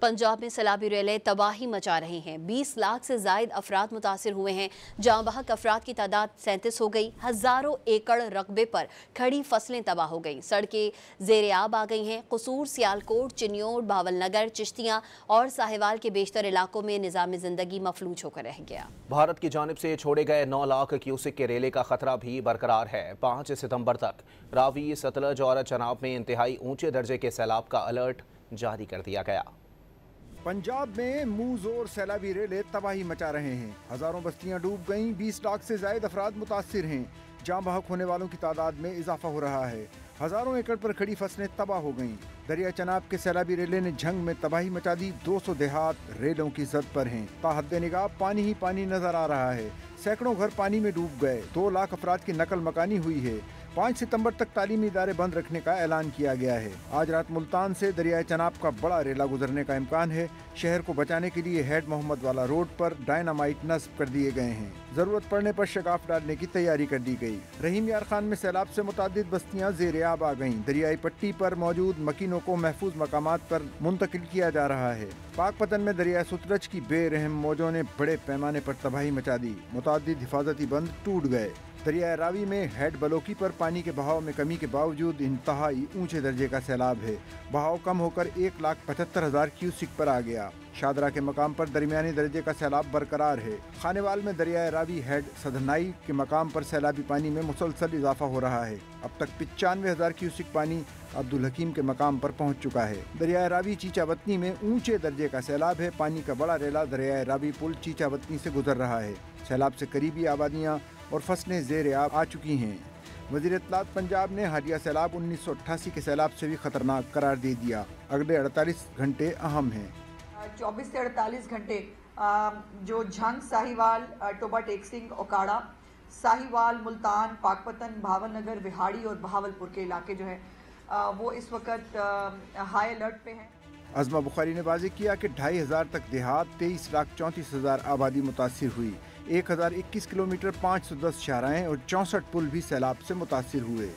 पंजाब में सैलाबी रेलें तबाही मचा रही हैं। 20 लाख से जायद अफराद मुतासिर हुए हैं। जहाँ बहक अफराद की तादाद 37 हो गई। हज़ारों एकड़ रकबे पर खड़ी फसलें तबाह हो गईं। सड़कें ज़ेरे आब आ गई हैं। कसूर, सियालकोट, चिन्योट, बावलनगर, चिश्तियाँ और साहिवाल के बेशतर इलाकों में निज़ाम ज़िंदगी मफलूज होकर रह गया। भारत की जानिब से छोड़े गए 9 लाख क्यूसिक के रेले का खतरा भी बरकरार है। 5 सितंबर तक रावी, सतलज और चनाब में इंतहाई ऊंचे दर्जे के सैलाब का अलर्ट जारी कर दिया गया। पंजाब में मुंह जोर सैलाबी रेले तबाही मचा रहे हैं। हजारों बस्तियां डूब गईं। 20 लाख से ज्यादा अफराद मुतासिर हैं। जाँ बहक होने वालों की तादाद में इजाफा हो रहा है। हजारों एकड़ पर खड़ी फसलें तबाह हो गईं। दरिया चनाब के सैलाबी रेले ने झंग में तबाही मचा दी। 200 देहात रेलों की जद पर हैं। ताहद्दे निगाह पानी ही पानी नजर आ रहा है। सैकड़ों घर पानी में डूब गए। 2 लाख अफराद की नकल मकानी हुई है। 5 सितंबर तक तालीमी इदारे बंद रखने का ऐलान किया गया है। आज रात मुल्तान से दरियाए चनाब का बड़ा रेला गुजरने का इम्कान है। शहर को बचाने के लिए हेड मोहम्मद वाला रोड पर डायनामाइट नस्ब कर दिए गए हैं। जरूरत पड़ने पर शगाफ डालने की तैयारी कर दी गई। रहीम यार खान में सैलाब से मुतादिद बस्तियां ज़ेरे आब आ गईं। दरियाई पट्टी पर मौजूद मकीनों को महफूज मकामात पर मुंतकिल किया जा रहा है। पाकपतन में दरियाए सतलज की बेरहम मौजों ने बड़े पैमाने पर तबाही मचा दी। मुतादिद हिफाजती बंद टूट गए। दरियाए रावी में हेड बलोकी पर पानी के बहाव में कमी के बावजूद इंतहाई ऊंचे दर्जे का सैलाब है। बहाव कम होकर 1,75,000 क्यूसिक पर आ गया। शादरा के मकाम पर दरमियानी दर्जे का सैलाब बरकरार है। खानेवाल में दरियाए रावी हेड सधनाई के मकाम पर सैलाबी पानी में मुसलसल इजाफा हो रहा है। अब तक 95,000 क्यूसिक पानी अब्दुल हकीम के मकाम पर पहुंच चुका है। दरियाए रावी चीचावतनी में ऊंचे दर्जे का सैलाब है। पानी का बड़ा रेला दरियाए रावी पुल चीचावतनी से गुजर रहा है। सैलाब से करीबी आबादियाँ और फसलें ज़ेरे आब आ चुकी हैं। वज़ीर इत्तलात पंजाब ने हालिया सैलाब 1988 के सैलाब से भी खतरनाक करार दे दिया। अगले 48 घंटे अहम हैं। 24 से 48 घंटे जो झंग, साहिवाल, टोबा टेक्सिंग, ओकाड़ा, साहिवाल, मुल्तान, पाकपतन, भावलनगर, विहाड़ी और बहावलपुर के इलाके जो है वो इस वक्त हाई अलर्ट पे हैं। अज़मा बुखारी ने वाज़ेह किया कि 2,500 तक देहात, 23,34,000 आबादी मुतासिर हुई। 1021 किलोमीटर 510 शाहराएं और 64 पुल भी सैलाब से मुतासिर हुए।